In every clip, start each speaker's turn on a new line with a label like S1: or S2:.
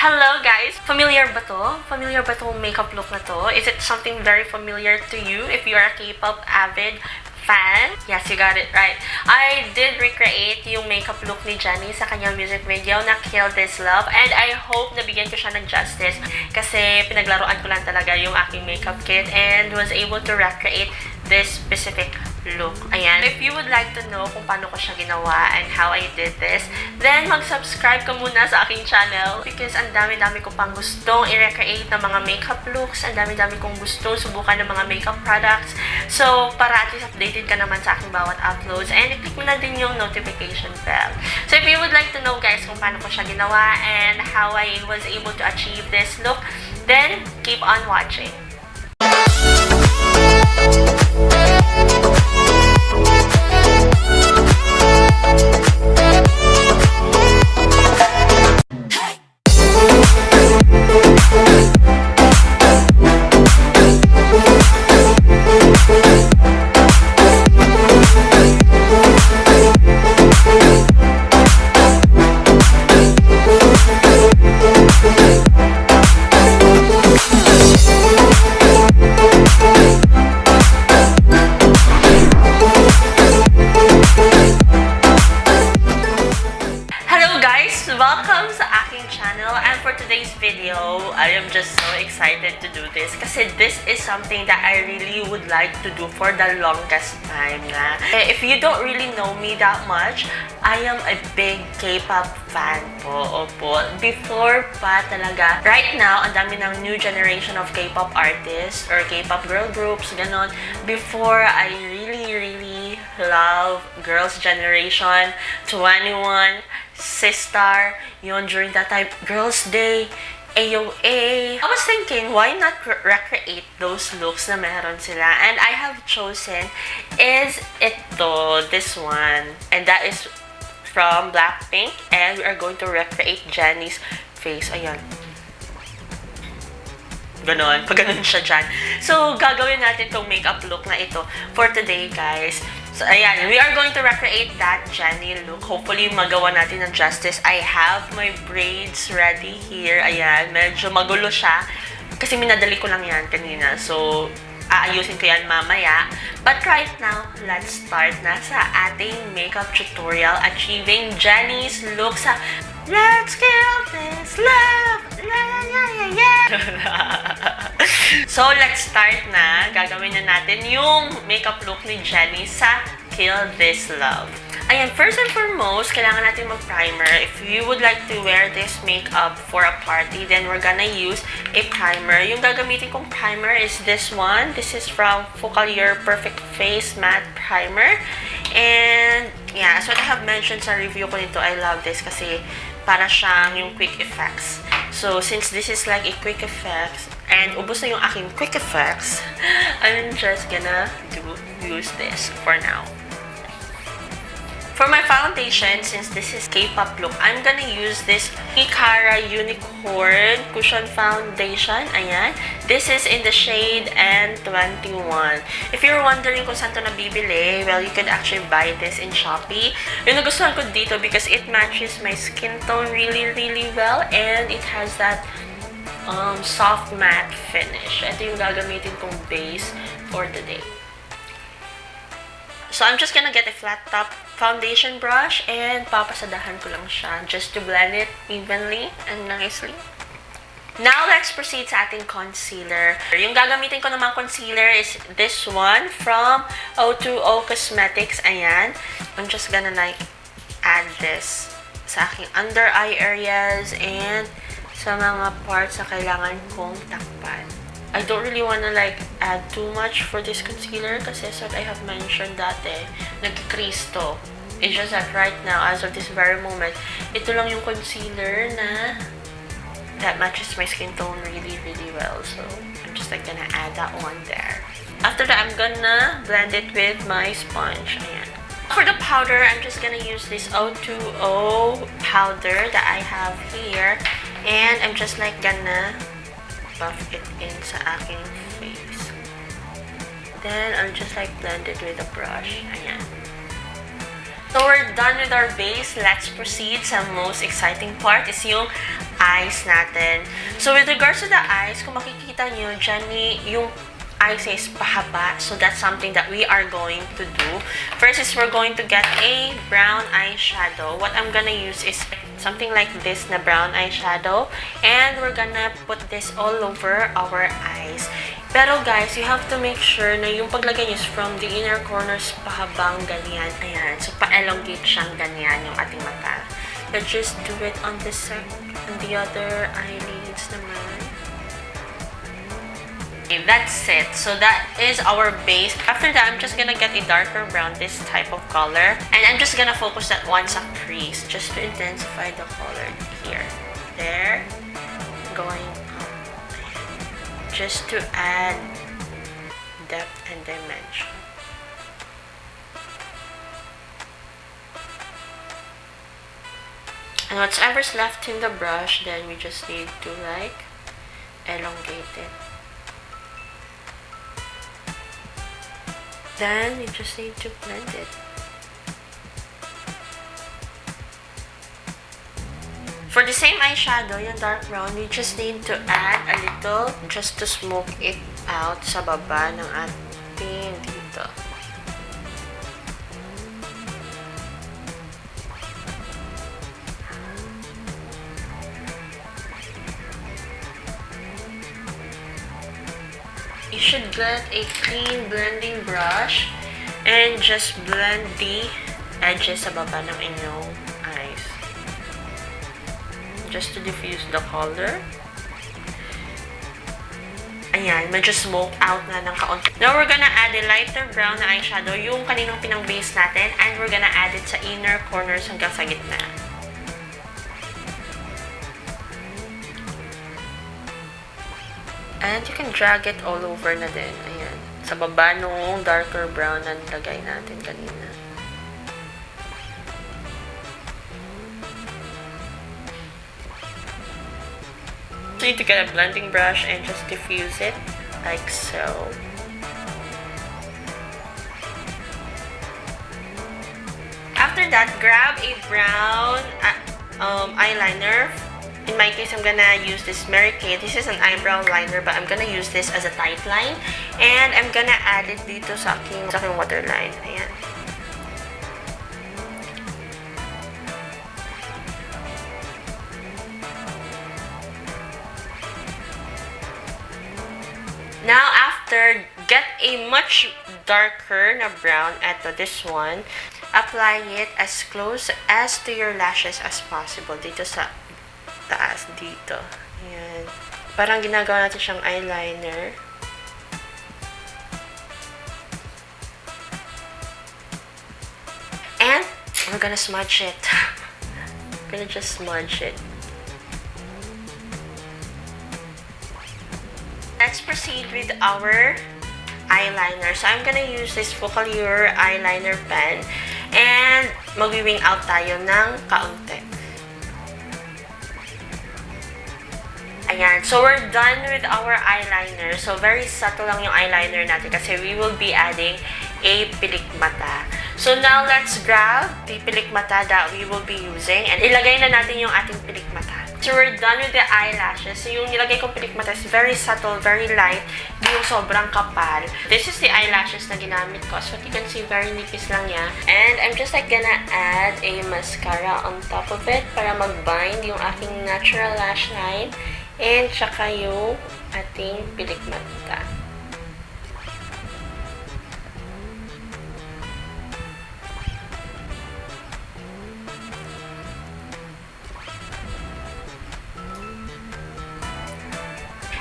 S1: Hello guys! Familiar ba to? Familiar ba tong makeup look na to? Is it something very familiar to you if you are a K-pop avid fan? Yes, you got it right. I did recreate yung makeup look ni Jennie sa kanyang music video na Kill This Love, and I hope nabigyan ko siya ng justice kasi pinaglaruan ko lang talaga yung aking makeup kit and was able to recreate this specific look. Ayan. If you would like to know kung paano ko siya ginawa and how I did this, then mag-subscribe ka muna sa aking channel because ang dami-dami ko pang gustong i-recreate ng mga makeup looks, ang dami-dami kong gustong subukan ng mga makeup products. So, para at least updated ka naman sa aking bawat uploads, and i-click mo na din yung notification bell. So, if you would like to know guys kung paano ko siya ginawa and how I was able to achieve this look, then keep on watching. Welcome sa aking channel, and for today's video, I am just so excited to do this kasi this is something that I really would like to do for the longest time na. If you don't really know me that much, I am a big K-pop fan po. Opo. Before pa talaga. Right now, ang dami ng new generation of K-pop artists or K-pop girl groups, ganon. Before, I really love Girls' Generation, 21, Sistar, yun, during that time, Girls' Day, AOA. I was thinking, why not recreate those looks na meron sila? And I have chosen is this one. And that is from Blackpink. And we are going to recreate Jennie's face. Ayan. Ganon. Pag ganon siya dyan. So, gagawin natin tong makeup look na ito for today, guys. So, ayan. We are going to recreate that Jennie look. Hopefully, magawa natin ng justice. I have my braids ready here. Ayan. Medyo magulo siya. Kasi minadali ko lang yan kanina. So, aayusin ko yan mamaya. But right now, let's start na sa ating makeup tutorial. Achieving Jennie's look sa Let's Kill This Love! So, let's start na. Gagawin na natin yung makeup look ni Jennie sa Kill This Love. Ayan, first and foremost, kailangan natin mag-primer. If you would like to wear this makeup for a party, then we're gonna use a primer. Yung gagamitin kong primer is this one. This is from Focalier Perfect Face Matte Primer. And, yeah, as what I have mentioned sa review ko nito, I love this kasi para siyang yung quick effects. So, since this is like a quick effects, and ubos na yung aking quick effects, I'm just gonna use this for now. For my foundation, since this is K-pop look, I'm gonna use this Ikara Unicorn Cushion Foundation. Ayan. This is in the shade N21. If you're wondering kung saan ito nabibili, well, you could actually buy this in Shopee. Yung nagustuhan ko dito because it matches my skin tone really well, and it has that soft matte finish. Ito yung gagamitin kong base for today. So, I'm just gonna get a flat top foundation brush and papasadahan ko lang siya just to blend it evenly and nicely. Now, let's proceed sa ating concealer. Yung gagamitin ko naman concealer is this one from O2O Cosmetics. Ayan. I'm just gonna like add this sa aking under eye areas and sa mga parts na kailangan kong takpan. I don't really wanna like add too much for this concealer kasi as I have mentioned dati, nag-crease to. It's just that right now, as of this very moment, ito lang yung concealer na that matches my skin tone really well. So, I'm just like gonna add that one there. After that, I'm gonna blend it with my sponge. Ayan. For the powder, I'm just gonna use this O2O powder that I have here. And I'm just like gonna buff it in sa aking face. Then, I'll just like blend it with a brush. Ayan. So, we're done with our base. Let's proceed sa most exciting part is yung eyes natin. So, with regards to the eyes, kung makikita nyo, Jennie, yung eyes is pahaba. So, that's something that we are going to do. First is we're going to get a brown eyeshadow. What I'm gonna use is something like this na brown eyeshadow. And we're gonna put this all over our eyes. Pero guys, you have to make sure na yung paglagay nyo is from the inner corners pahabang ganyan. Ayan. So, pa-elongate siyang ganyan yung ating mata. So, just do it on this side. On the other eyelids naman. Okay, that's it. So, that is our base. After that, I'm just gonna get a darker brown, this type of color. And I'm just gonna focus that one sa crease, just to intensify the color here. There. Going up. Just to add depth and dimension. And whatever's left in the brush, then we just need to like elongate it. Then we just need to blend it. For the same eyeshadow, yung dark brown, we just need to add a little just to smoke it out sa baba ng ating dito. You should get a clean blending brush and just blend the edges sa baba ng inyong eyes. Just to diffuse the color. Ayan, medyo smoke out na ng kaunti. Now, we're gonna add a lighter brown na eyeshadow, yung kaninang pinang-base natin, and we're gonna add it sa inner corners hanggang sa gitna. And you can drag it all over na din. Ayan. Sa baba nung darker brown na nilagay natin kanina. So, you need to get a blending brush and just diffuse it like so. After that, grab a brown eyeliner. In my case, I'm gonna use this Mary Kay. This is an eyebrow liner, but I'm gonna use this as a tight line. And I'm gonna add it dito sa aking waterline. Ayan. Now, after, get a much darker na brown. Eto, this one. Apply it as close as to your lashes as possible. Dito sa taas dito. Ayan. Parang ginagawa natin siyang eyeliner. And we're gonna smudge it. We're gonna just smudge it. Let's proceed with our eyeliner. So, I'm gonna use this Focallure eyeliner pen. And magwi-wing out tayo ng kaunti. Ayan. So, we're done with our eyeliner. So, very subtle lang yung eyeliner natin kasi we will be adding a pilik mata. So, now, let's grab the pilik mata that we will be using and ilagay na natin yung ating pilik mata. So, we're done with the eyelashes. So, yung nilagay kong pilik mata is very subtle, very light, hindi yung sobrang kapal. This is the eyelashes na ginamit ko. So, you can see, very nipis lang yan. And I'm just like gonna add a mascara on top of it para mag-bind yung aking natural lash line. And tsaka yung ating pilik mata.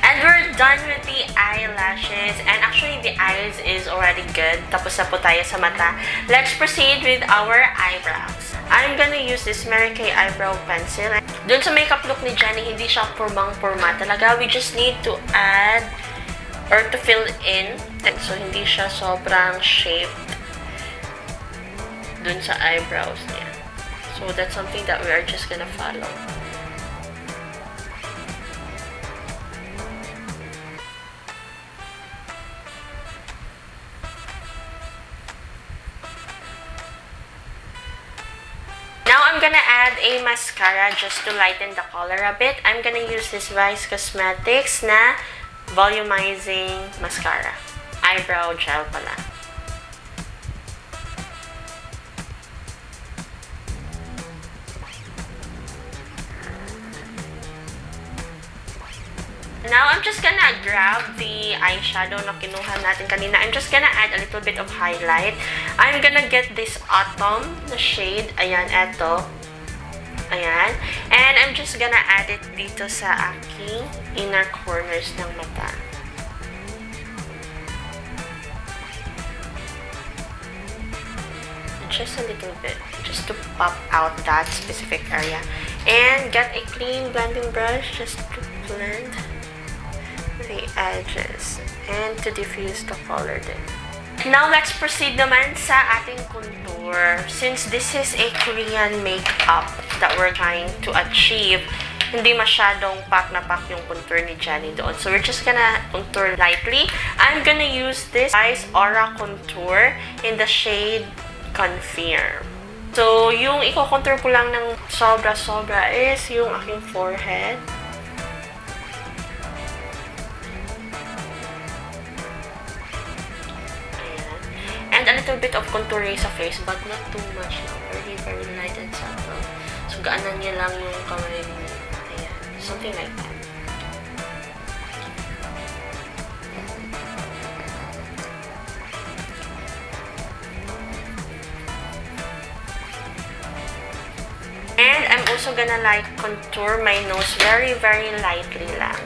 S1: And we're done with the eyelashes. And actually, the eyes is already good. Tapos na po tayo sa mata. Let's proceed with our eyebrows. I'm gonna use this Mary Kay eyebrow pencil. Dun sa makeup look ni Jennie, hindi siya formang-forma talaga. We just need to add or to fill in. So, hindi siya sobrang shaped dun sa eyebrows niya. So, that's something that we are just gonna follow. gonna add a mascara just to lighten the color a bit. I'm gonna use this Vice Cosmetics na volumizing mascara. Eyebrow gel pala. Now, I'm just gonna grab the eyeshadow na kinuha natin kanina. I'm just gonna add a little bit of highlight. I'm gonna get this Autumn na shade. Ayan, eto. Ayan. And I'm just gonna add it dito sa aking inner corners ng mata. Just a little bit. Just to pop out that specific area. And get a clean blending brush just to blend the edges and to diffuse the color din. Now, let's proceed naman sa ating contour. Since this is a Korean makeup that we're trying to achieve, hindi masyadong pak na pak yung contour ni Jennie doon. So, we're just gonna contour lightly. I'm gonna use this Ice Aura Contour in the shade Confirm. So, yung i-contour ko lang ng sobra-sobra is yung aking forehead. And a little bit of contouring sa face, but not too much now. Very, very light and subtle. So, gaanan niya lang yung kamay niya. Ayan. Something like that. And I'm also gonna like contour my nose very, very lightly lang.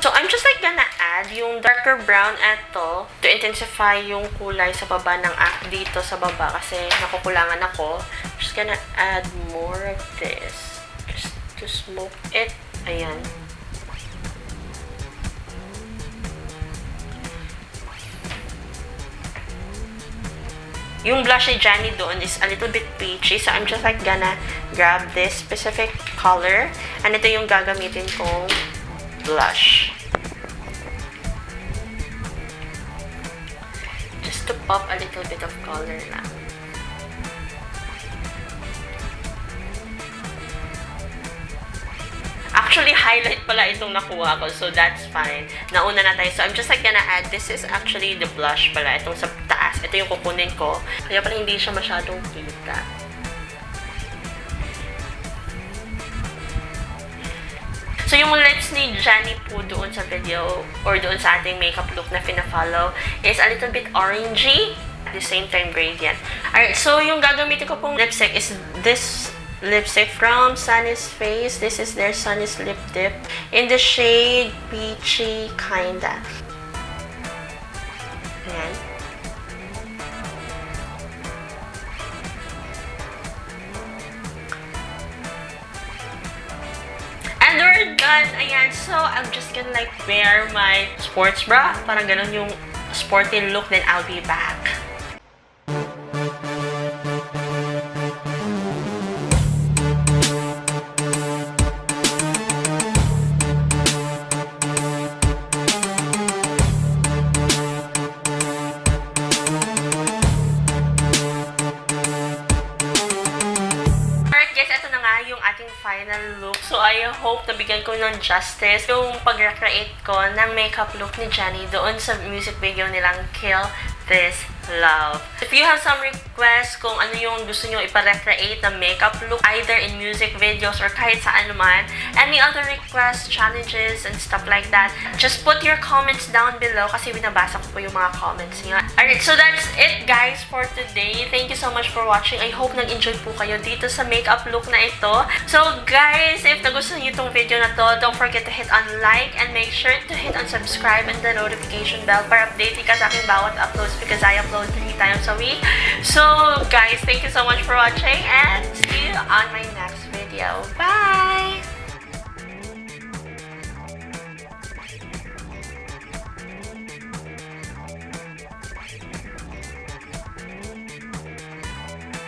S1: So, I'm just like gonna add yung darker brown eto to intensify yung kulay sa baba ng dito sa baba kasi nakukulangan ako. Just gonna add more of this just to smoke it. Ayan. Yung blush ni Jennie doon is a little bit peachy. So, I'm just like gonna grab this specific color. And ito yung gagamitin kong blush. Just to pop a little bit of color lang. Actually, highlight pala itong nakuha ko. So, that's fine. Nauna na tayo. So, I'm just like gonna add. This is actually the blush pala. Itong sa taas. Ito yung kukunin ko. Kaya pala hindi siya masyadong kita. So, yung lips ni Jennie po doon sa video or doon sa ating makeup look na pina-follow is a little bit orangey at the same time gradient. Alright, so yung gagamitin ko pong lipstick is this lipstick from Sunny's Face. This is their Sunny's Lip Dip in the shade Peachy Kinda. Ayan. And we're done. Ayan. So, I'm just gonna like wear my sports bra. Parang ganun yung sporty look. Then, I'll be back. Final look. So, I hope nabigyan ko ng justice yung pag-recreate ko ng makeup look ni Jennie doon sa music video nilang Kill This Love. If you have some requests kung ano yung gusto nyo ipa-recreate na makeup look, either in music videos or kahit saan naman, any other requests, challenges, and stuff like that, just put your comments down below kasi binabasa ko po yung mga comments niya. Alright, so that's it guys for today. Thank you so much for watching. I hope nag-enjoy po kayo dito sa makeup look na ito. So guys, if nagustuhan niyo itong video na to, don't forget to hit on like and make sure to hit on subscribe and the notification bell para updated ka sa aking bawat uploads because I upload 3 times a week. So guys, thank you so much for watching and see you on my next video. Bye!